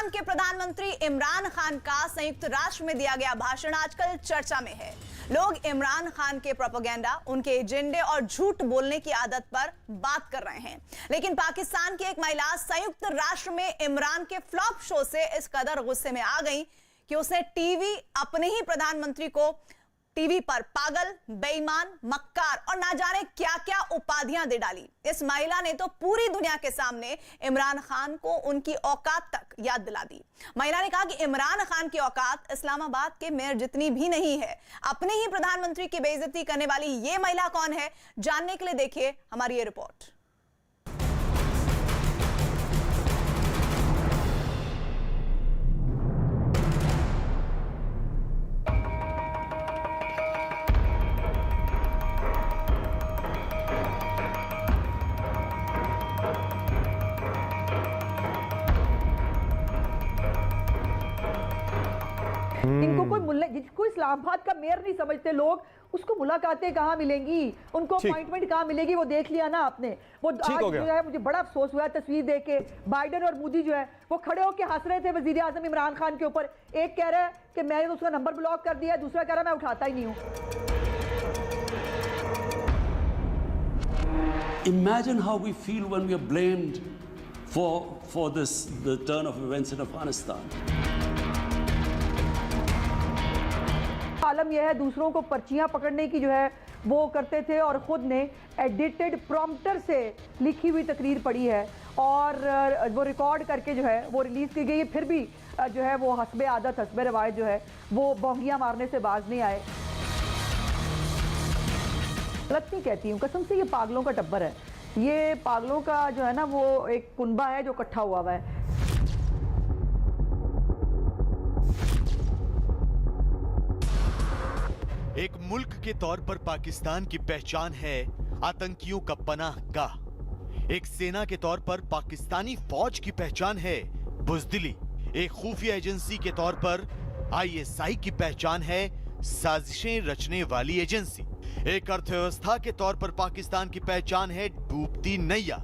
पाकिस्तान के प्रधानमंत्री इमरान खान का संयुक्त राष्ट्र में दिया गया भाषण आजकल चर्चा में है। लोग इमरान खान के प्रोपेगेंडा, उनके एजेंडे और झूठ बोलने की आदत पर बात कर रहे हैं। लेकिन पाकिस्तान की एक महिला संयुक्त राष्ट्र में इमरान के फ्लॉप शो से इस कदर गुस्से में आ गई कि उसने अपने ही प्रधानमंत्री को टीवी पर पागल, बेईमान, मक्कार और ना जाने क्या क्या उपाधियां दे डाली। इस महिला ने तो पूरी दुनिया के सामने इमरान खान को उनकी औकात तक याद दिला दी। महिला ने कहा कि इमरान खान की औकात इस्लामाबाद के मेयर जितनी भी नहीं है। अपने ही प्रधानमंत्री की बेइज्जती करने वाली ये महिला कौन है, जानने के लिए देखिए हमारी ये रिपोर्ट। इनको कोई जिसको इस्लामाबाद का मेयर नहीं समझते लोग, उसको मुलाकातें कहाँ मिलेंगी, उनको अपॉइंटमेंट कहाँ मिलेगी, वो देख लिया ना आपने। वो आज जो है मुझे बड़ा अफसोस हुआ है तस्वीर देख के। बाइडेन और मोदी जो है वो खड़े होकर हंस रहे थे वजीर आजम इमरान खान के ऊपर। एक कह रहा है कि मैंने उसका नंबर ब्लॉक कर दिया, दूसरा कह रहा है मैं उठाता ही नहीं हूँ। Imagine how we feel when we are blamed for the turn of events in Afghanistan. आलम यह है, दूसरों को पर्चियां पकड़ने की जो है वो करते थे और खुद ने एडिटेड प्रॉम्प्टर से लिखी हुई तकरीर पढ़ी है और वो रिकॉर्ड करके जो है वो रिलीज की गई है। फिर भी जो है वो हस्बे आदत, हस्बे रवायत जो है वो बोंगियां मारने से बाज नहीं आए। गलत नहीं कहती हूँ, कसम से ये पागलों का टब्बर है। ये पागलों का जो है ना वो एक कुनबा है जो इकट्ठा हुआ है। एक मुल्क के तौर पर पाकिस्तान की पहचान है आतंकियों का पनाहगाह। एक सेना के तौर पर पाकिस्तानी फौज की पहचान है बुज़दिली। एक खुफिया एजेंसी के तौर पर ISI की पहचान है साजिशें रचने वाली एजेंसी। एक अर्थव्यवस्था के तौर पर पाकिस्तान की पहचान है डूबती नैया।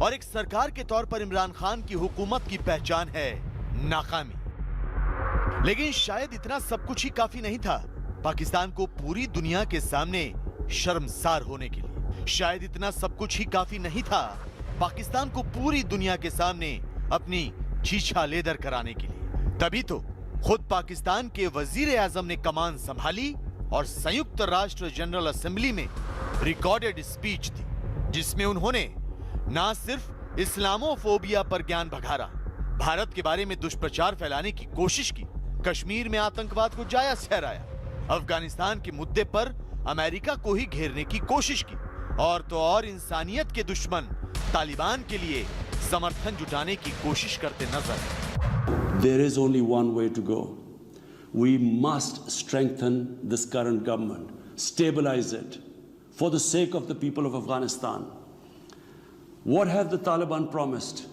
और एक सरकार के तौर पर इमरान खान की हुकूमत की पहचान है नाकामी। लेकिन शायद इतना सब कुछ ही काफी नहीं था पाकिस्तान को पूरी दुनिया के सामने शर्मसार होने के लिए। शायद इतना सब कुछ ही काफी नहीं था पाकिस्तान को पूरी दुनिया के सामने अपनी छीछा लेदर कराने के लिए। तभी तो खुद पाकिस्तान के वजीर आजम ने कमान संभाली और संयुक्त राष्ट्र जनरल असेंबली में रिकॉर्डेड स्पीच दी, जिसमें उन्होंने ना सिर्फ इस्लामोफोबिया पर ज्ञान भगारा, भारत के बारे में दुष्प्रचार फैलाने की कोशिश की, कश्मीर में आतंकवाद को जायज ठहराया, अफगानिस्तान के मुद्दे पर अमेरिका को ही घेरने की कोशिश की और तो और इंसानियत के दुश्मन तालिबान के लिए समर्थन जुटाने की कोशिश करते नजर आए। There is only one way to go. We must strengthen this current government, stabilize it for the sake of the people of Afghanistan. What have the Taliban promised?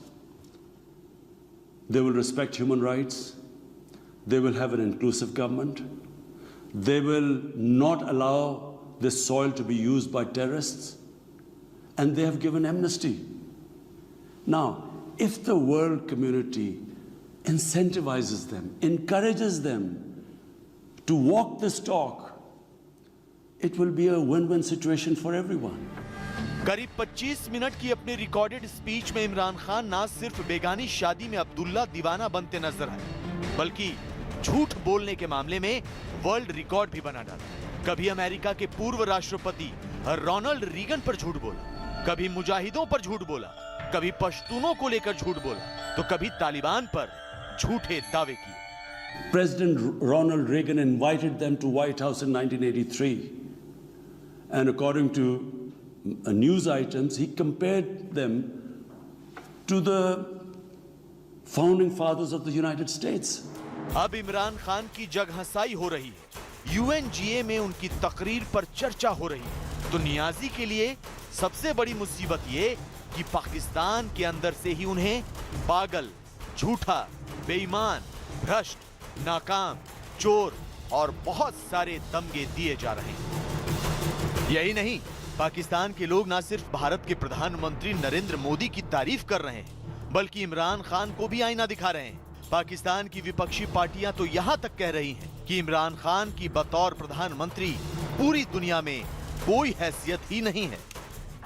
They will respect human rights. They will have an inclusive government. They will not allow this soil to be used by terrorists. And they have given amnesty. Now, if the world community incentivizes them, encourages them to walk this talk, it will be a win-win situation for everyone. करीब 25 minute की अपनी recorded speech में इमरान खान ना सिर्फ बेगानी शादी में अब्दुल्ला दीवाना बनते नजर आए, बल्कि झूठ बोलने के मामले में वर्ल्ड रिकॉर्ड भी बना डाला। कभी अमेरिका के पूर्व राष्ट्रपति रोनाल्ड रीगन पर झूठ बोला, कभी मुजाहिदों पर झूठ बोला, कभी पश्तूनों को लेकर झूठ बोला, तो कभी तालिबान पर झूठे दावे किए। President Ronald Reagan invited them to White House in 1983, and according to news items, he compared them to the founding fathers of the United States. अब इमरान खान की जगहंसाई हो रही है, UNGA में उनकी तकरीर पर चर्चा हो रही है। तो नियाजी के लिए सबसे बड़ी मुसीबत ये कि पाकिस्तान के अंदर से ही उन्हें पागल, झूठा, बेईमान, भ्रष्ट, नाकाम, चोर और बहुत सारे तमगे दिए जा रहे हैं। यही नहीं, पाकिस्तान के लोग न सिर्फ भारत के प्रधानमंत्री नरेंद्र मोदी की तारीफ कर रहे हैं, बल्कि इमरान खान को भी आईना दिखा रहे हैं। पाकिस्तान की विपक्षी पार्टियां तो यहां तक कह रही हैं कि इमरान खान की बतौर प्रधानमंत्री पूरी दुनिया में कोई हैसियत ही नहीं है।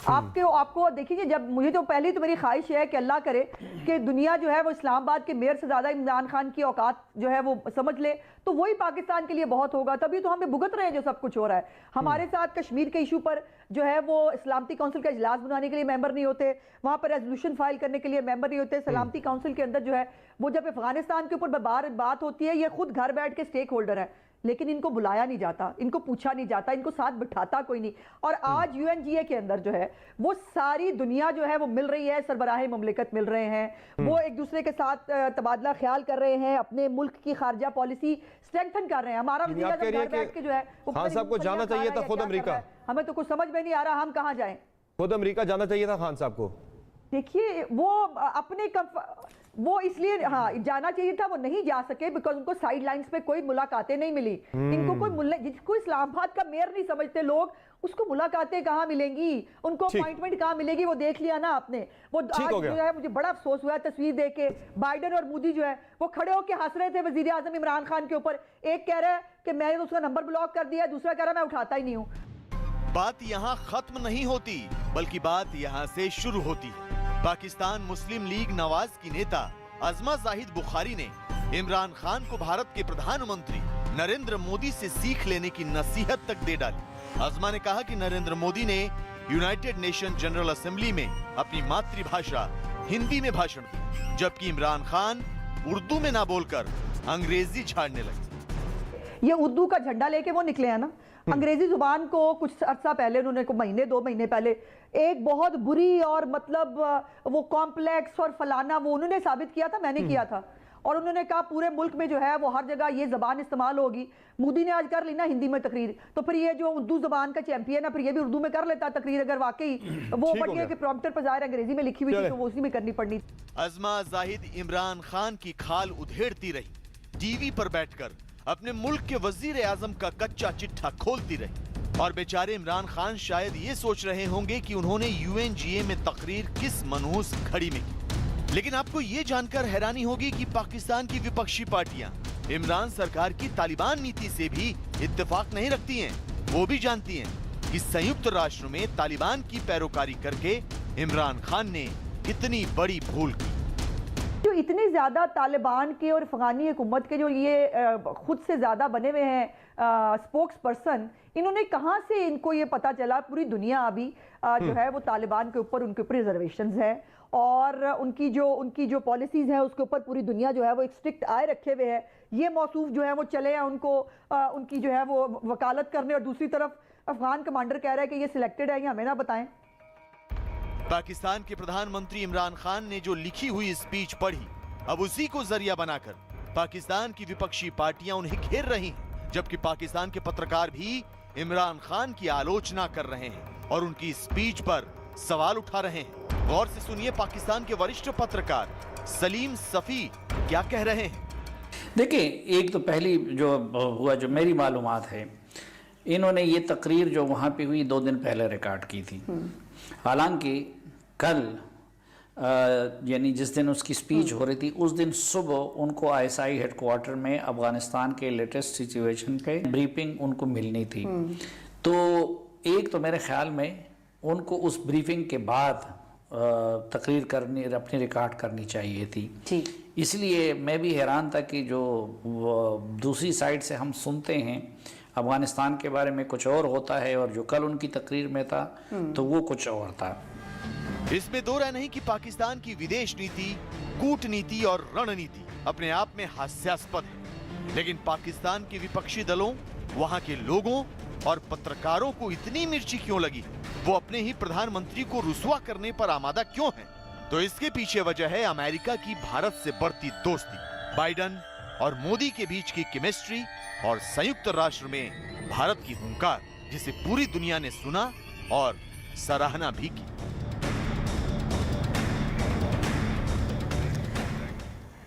आपको देखिए, जब मुझे तो पहले तो मेरी ख्वाहिश है कि अल्लाह करे कि दुनिया जो है वो इस्लामाबाद के मेयर से ज़्यादा इमरान खान की औकात जो है वो समझ ले, तो वही पाकिस्तान के लिए बहुत होगा। तभी तो हमें भुगत रहे हैं जो सब कुछ हो रहा है। हमारे साथ कश्मीर के इशू पर जो है वो सलामती काउंसिल का इजलास बुलाने के लिए मेंबर नहीं होते, वहाँ पर रेजोल्यूशन फाइल करने के लिए मेंबर नहीं होते। सलामती काउंसिल के अंदर जो है वो जब अफगानिस्तान के ऊपर बात होती है, ये खुद घर बैठ के स्टेक होल्डर है, लेकिन इनको बुलाया नहीं जाता, इनको पूछा नहीं जाता, इनको साथ बिठाता कोई नहीं। और आज UNGA के अंदर जो है वो सारी दुनिया जो है वो मिल रही है, सरबराह मुमलिकत मिल रहे हैं, वो एक दूसरे के साथ तबादला ख्याल कर रहे हैं, अपने मुल्क की खारजा पॉलिसी स्ट्रेंथन कर रहे हैं। हमारा वज़ीर आज़म घर बैठ के जो है खान साहब को जाना चाहिए था खुद अमेरिका, हमें तो कुछ समझ में नहीं आ रहा हम कहाँ जाएं। खुद अमेरिका जाना चाहिए था खान साहब को। देखिए वो अपने वो इसलिए जाना चाहिए था, वो नहीं जा सके बिकॉज उनको साइड लाइंस पे कोई मुलाकातें नहीं मिली। इनको कोई जिसको इस्लामाबाद का मेयर नहीं समझते लोग, उसको मुलाकातें कहाँ मिलेंगी, उनको अपॉइंटमेंट कहाँ मिलेगी, वो देख लिया ना आपने। वो आज जो है मुझे बड़ा अफसोस हुआ तस्वीर देख के, बाइडेन और मोदी जो है वो खड़े होकर हंस रहे थे वजीर आजम इमरान खान के ऊपर। एक कह रहा है कि मैंने उसका नंबर ब्लॉक कर दिया, दूसरा कह रहा है मैं उठाता ही नहीं हूँ। बात यहाँ खत्म नहीं होती, बल्कि बात यहाँ से शुरू होती है। पाकिस्तान मुस्लिम लीग नवाज की नेता अज़मा जाहिद बुखारी ने इमरान खान को भारत के प्रधानमंत्री नरेंद्र मोदी से सीख लेने की नसीहत तक दे डाली। अज़मा ने कहा कि नरेंद्र मोदी ने यूनाइटेड नेशन जनरल असेंबली में अपनी मातृभाषा हिंदी में भाषण दिया, जबकि इमरान खान उर्दू में ना बोलकर अंग्रेजी झाड़ने लगे। ये उर्दू का झंडा लेके वो निकले हैं ना। अंग्रेजी जुबान को कुछ अर्सा पहले उन्होंने महीने 2 महीने पहले एक बहुत बुरी और मतलब वो कॉम्प्लेक्स और फलाना वो उन्होंने साबित किया था, मैंने किया था। और उन्होंने कहा पूरे मुल्क में जो है वो हर जगह ये जबान इस्तेमाल होगी। मोदी ने आज कर ली ना हिंदी में तकरीर, तो फिर ये जो उर्दू जबान का चैंपियन है फिर ये भी उर्दू में कर लेता तकरीर, अगर वाकई वो बढ़िया के प्रॉम्प्टर पर ज़ाहिर अंग्रेजी में लिखी हुई थी तो वो उसी में करनी पड़नी। अज़मा जाहिद इमरान खान की खाल उधेड़ती रही, टीवी पर बैठकर अपने मुल्क के वजीर आजम का कच्चा चिट्ठा खोलती रही। और बेचारे इमरान खान शायद ये सोच रहे होंगे कि उन्होंने UNGA में तकरीर किस मनहूस घड़ी में की। लेकिन आपको ये जानकर हैरानी होगी कि पाकिस्तान की विपक्षी पार्टियां इमरान सरकार की तालिबान नीति से भी इत्तेफाक नहीं रखती हैं। वो भी जानती हैं कि संयुक्त राष्ट्र में तालिबान की पैरोकारी करके इमरान खान ने कितनी बड़ी भूल की। जो इतने ज्यादा तालिबान के और अफगानी हुकूमत के जो ये खुद से ज्यादा बने हुए हैं स्पोक्स पर्सन, इन्होंने कहाँ से इनको ये पता चला पूरी दुनिया अभी जो है वो तालिबान के ऊपर उनके ऊपर रिजर्वेशंस है और उनकी जो पॉलिसीज हैं उसके ऊपर पूरी दुनिया जो है वो एक स्ट्रिक्ट आय रखे हुए है। ये मौसूफ जो है वो चले हैं उनको उनकी जो है वो वकालत करने, और दूसरी तरफ अफगान कमांडर कह रहा है कि ये सिलेक्टेड है, ये हमें ना बताएं। पाकिस्तान के प्रधानमंत्री इमरान खान ने जो लिखी हुई स्पीच पढ़ी, अब उसी को जरिया बनाकर पाकिस्तान की विपक्षी पार्टियां उन्हें घेर रही हैं, जबकि पाकिस्तान के पत्रकार भी इमरान खान की आलोचना कर रहे हैं और उनकी स्पीच पर सवाल उठा रहे हैं। गौर से सुनिए पाकिस्तान के वरिष्ठ पत्रकार सलीम सफी क्या कह रहे हैं। देखिए, एक तो पहली जो हुआ, जो मेरी मालूमात है, इन्होंने ये तकरीर जो वहाँ पे हुई 2 दिन पहले रिकॉर्ड की थी। हालांकि कल यानी जिस दिन उसकी स्पीच हो रही थी उस दिन सुबह उनको ISI हेडक्वार्टर में अफगानिस्तान के लेटेस्ट सिचुएशन पे ब्रीफिंग उनको मिलनी थी। तो एक तो मेरे ख्याल में उनको उस ब्रीफिंग के बाद तकरीर करनी, अपनी रिकॉर्ड करनी चाहिए थी। इसलिए मैं भी हैरान था कि जो दूसरी साइड से हम सुनते हैं अफगानिस्तान के बारे में कुछ और होता है और जो कल उनकी तकरीर में था तो वो कुछ और था। इसमें दो राय नहीं कि पाकिस्तान की विदेश नीति, कूटनीति और रणनीति अपने आप में हास्यास्पद है, लेकिन पाकिस्तान के विपक्षी दलों, वहां के लोगों और पत्रकारों को इतनी मिर्ची क्यों लगी? वो अपने ही प्रधानमंत्री को रुसवा करने पर आमादा क्यों हैं? तो इसके पीछे वजह है अमेरिका की भारत से बढ़ती दोस्ती, बाइडन और मोदी के बीच की केमिस्ट्री और संयुक्त राष्ट्र में भारत की हुंकार, जिसे पूरी दुनिया ने सुना और सराहना भी की।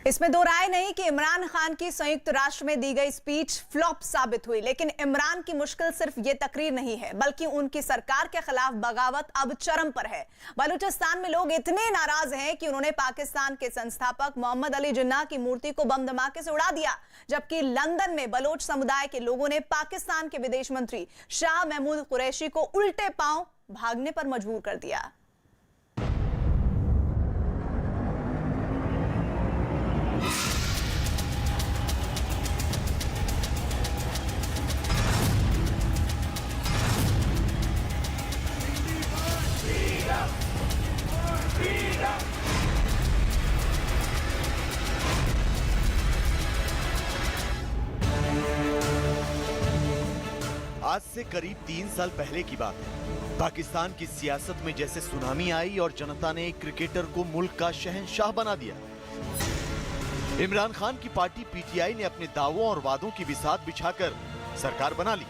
इसमें दो राय नहीं कि इमरान खान की संयुक्त राष्ट्र में दी गई स्पीच फ्लॉप साबित हुई, लेकिन इमरान की मुश्किल सिर्फ ये तकरीर नहीं है बल्कि उनकी सरकार के खिलाफ बगावत अब चरम पर है। बलूचिस्तान में लोग इतने नाराज हैं कि उन्होंने पाकिस्तान के संस्थापक मोहम्मद अली जिन्ना की मूर्ति को बम धमाके से उड़ा दिया, जबकि लंदन में बलोच समुदाय के लोगों ने पाकिस्तान के विदेश मंत्री शाह महमूद कुरैशी को उल्टे पांव भागने पर मजबूर कर दिया। आज से करीब 3 साल पहले की बात है। पाकिस्तान की सियासत में जैसे सुनामी आई और जनता ने एक क्रिकेटर को मुल्क का शहंशाह बना दिया। इमरान खान की पार्टी पीटीआई ने अपने दावों और वादों की बिसात बिछाकर सरकार बना ली।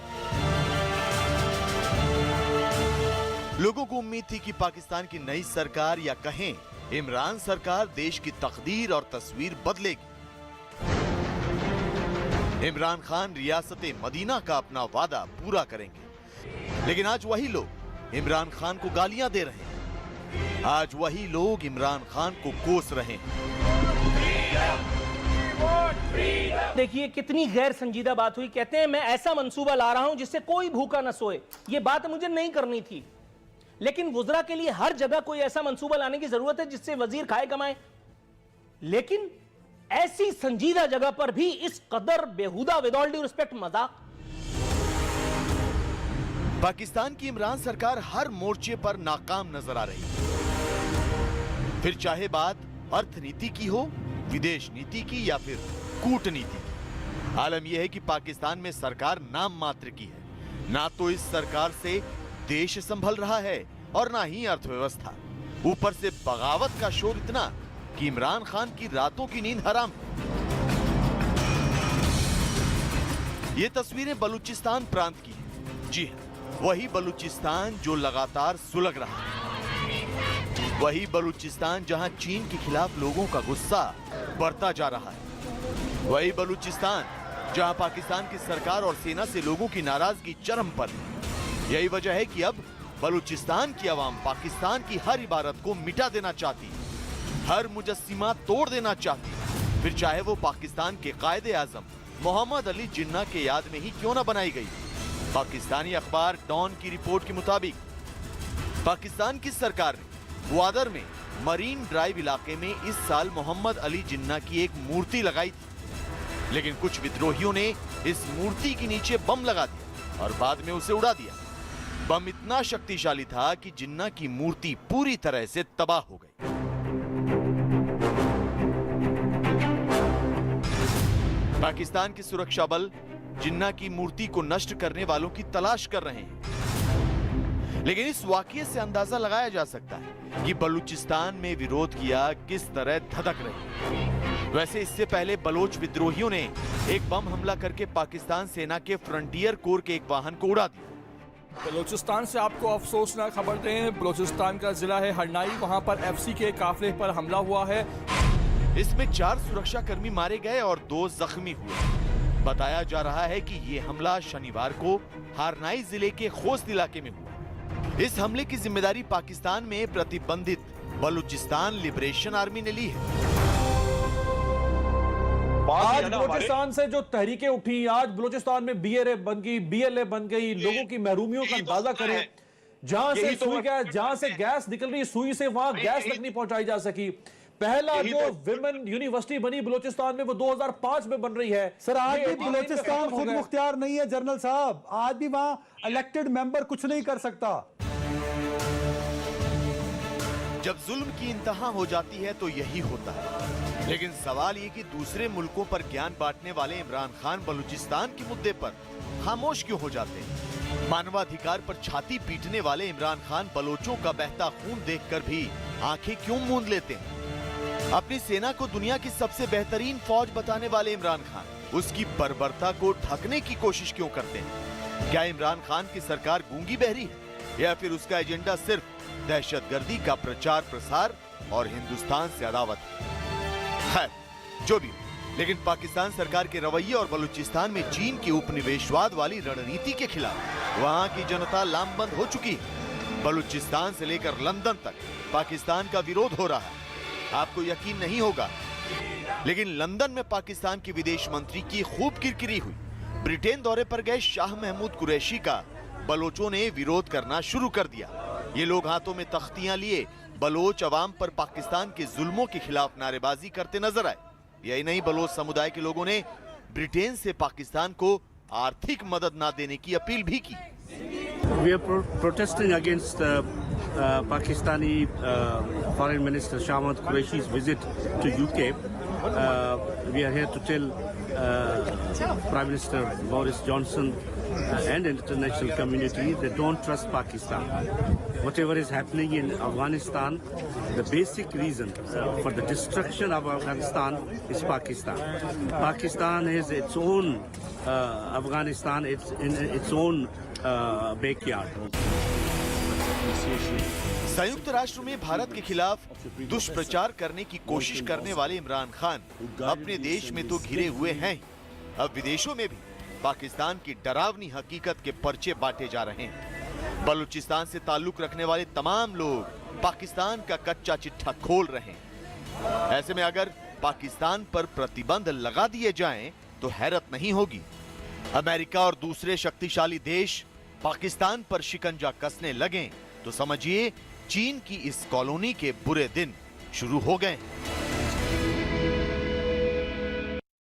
लोगों को उम्मीद थी कि पाकिस्तान की नई सरकार या कहें इमरान सरकार देश की तकदीर और तस्वीर बदलेगी। इमरान खान रियासत मदीना का अपना वादा पूरा करेंगे, लेकिन आज वही लोग इमरान खान को गालियां दे रहे हैं। आज वही लोग इमरान खान को कोस रहे हैं। देखिए कितनी गैर संजीदा बात हुई। कहते हैं मैं ऐसा मंसूबा ला रहा हूं जिससे कोई भूखा न सोए। ये बात मुझे नहीं करनी थी, लेकिन वुज़रा के लिए हर जगह कोई ऐसा मंसूबा लाने की जरूरत है जिससे वजीर खाए कमाए। लेकिन ऐसी संजीदा जगह पर भी इस कदर बेहुदा, विद ऑल ड्यू रिस्पेक्ट, मजाक। पाकिस्तान की इमरान सरकार हर मोर्चे पर नाकाम नजर आ रही है। फिर चाहे बात अर्थनीति की हो, विदेश नीति की या फिर कूटनीति की। आलम यह है कि पाकिस्तान में सरकार नाम मात्र की है। ना तो इस सरकार से देश संभल रहा है और ना ही अर्थव्यवस्था। ऊपर से बगावत का शोर इतना कि इमरान खान की रातों की नींद हराम है। ये तस्वीरें बलूचिस्तान प्रांत की हैं। जी हाँ, वही बलूचिस्तान जो लगातार सुलग रहा है। वही बलूचिस्तान जहां चीन के खिलाफ लोगों का गुस्सा बढ़ता जा रहा है। वही बलूचिस्तान जहां पाकिस्तान की सरकार और सेना से लोगों की नाराजगी चरम पर है। यही वजह है कि अब बलूचिस्तान की आवाम पाकिस्तान की हर इबारत को मिटा देना चाहती है, हर मुजस्सिमा तोड़ देना चाहती है, फिर चाहे वो पाकिस्तान के कायदे आजम मोहम्मद अली जिन्ना के याद में ही क्यों न बनाई गई। पाकिस्तानी अखबार डॉन की रिपोर्ट के मुताबिक पाकिस्तान की सरकार ने ग्वादर में मरीन ड्राइव इलाके में इस साल मोहम्मद अली जिन्ना की एक मूर्ति लगाई थी, लेकिन कुछ विद्रोहियों ने इस मूर्ति के नीचे बम लगा दिया और बाद में उसे उड़ा दिया। बम इतना शक्तिशाली था कि जिन्ना की मूर्ति पूरी तरह से तबाह हो गई। पाकिस्तान के सुरक्षा बल जिन्ना की मूर्ति को नष्ट करने वालों की तलाश कर रहे हैं, लेकिन इस वाकये से अंदाजा लगाया जा सकता है कि बलूचिस्तान में विरोध किया किस तरह धधक रही। वैसे इससे पहले बलोच विद्रोहियों ने एक बम हमला करके पाकिस्तान सेना के फ्रंटियर कोर के एक वाहन को उड़ा दिया। बलूचिस्तान से आपको अफसोसनाक खबर दें, बलूचिस्तान का जिला है हरनाई, वहां पर एफसी के काफिले पर हमला हुआ है। इसमें 4 सुरक्षा कर्मी मारे गए और 2 जख्मी हुए। बताया जा रहा है कि ये हमला शनिवार को हारनाई जिले के खोस्त इलाके में हुआ। इस हमले की जिम्मेदारी पाकिस्तान में प्रतिबंधित बलूचिस्तान लिबरेशन आर्मी ने ली है। आज बलूचिस्तान से जो तहरीकें उठी, आज बलूचिस्तान में बीएलए बन गई, बीएलए बन गई, लोगों की महरूमियों का अंदाजा करें। जहां से सुई गैस, जहां से गैस निकल रही सुई से वहां गैस तक नहीं पहुंचाई जा सकी। पहला जो विमेन यूनिवर्सिटी बनी बलूचिस्तान में वो 2005 में बन रही है। सर आज भी बलूचिस्तान खुद मुख्तियार नहीं है जनरल साहब, आज भी वहां इलेक्टेड मेंबर कुछ नहीं कर सकता। जब जुल्म की इंतहा हो जाती है तो यही होता है, लेकिन सवाल ये कि दूसरे मुल्कों पर ज्ञान बांटने वाले इमरान खान बलूचिस्तान के मुद्दे पर खामोश क्यों हो जाते हैं। मानवाधिकार पर छाती पीटने वाले इमरान खान बलोचों का बहता खून देखकर भी आंखें क्यों मूंद लेते हैं। अपनी सेना को दुनिया की सबसे बेहतरीन फौज बताने वाले इमरान खान उसकी बर्बरता को ढकने की कोशिश क्यों करते हैं। क्या इमरान खान की सरकार गूंगी बहरी है या फिर उसका एजेंडा सिर्फ दहशतगर्दी का प्रचार प्रसार और हिंदुस्तान से अदावत है। जो भी हो, लेकिन पाकिस्तान सरकार के रवैये और बलूचिस्तान में चीन की उपनिवेशवाद वाली रणनीति के खिलाफ वहां की जनता लामबंद हो चुकी है। बलूचिस्तान से लेकर लंदन तक पाकिस्तान का विरोध हो रहा है। आपको यकीन नहीं होगा, लेकिन लंदन में पाकिस्तान के विदेश मंत्री की खूब किरकिरी हुई। ब्रिटेन दौरे पर गए शाह महमूद कुरैशी का बलोचों ने विरोध करना शुरू कर दिया। ये लोग हाथों में तख्तियां लिए बलोच अवाम पर पाकिस्तान के जुल्मों के खिलाफ नारेबाजी करते नजर आए। यही नहीं, बलोच समुदाय के लोगों ने ब्रिटेन से पाकिस्तान को आर्थिक मदद न देने की अपील भी की। We are protesting against Pakistani Foreign Minister Shah Mahmood Qureshi's visit to UK. We are here to tell Prime Minister Boris Johnson and the international community they don't trust Pakistan. Whatever is happening in Afghanistan, the basic reason for the destruction of Afghanistan is Pakistan. Pakistan has its own Afghanistan, it's in its own backyard. संयुक्त राष्ट्र में भारत के खिलाफ दुष्प्रचार करने की कोशिश करने वाले इमरान खान अपने देश में तो घिरे हुए हैं ही, अब विदेशों में भी पाकिस्तान की डरावनी हकीकत के पर्चे बांटे जा रहे हैं। बलूचिस्तान से ताल्लुक रखने वाले तमाम लोग पाकिस्तान का कच्चा चिट्ठा खोल रहे हैं। ऐसे में अगर पाकिस्तान पर प्रतिबंध लगा दिए जाएं तो हैरत नहीं होगी। अमेरिका और दूसरे शक्तिशाली देश पाकिस्तान पर शिकंजा कसने लगें तो समझिए चीन की इस कॉलोनी के बुरे दिन शुरू हो गए।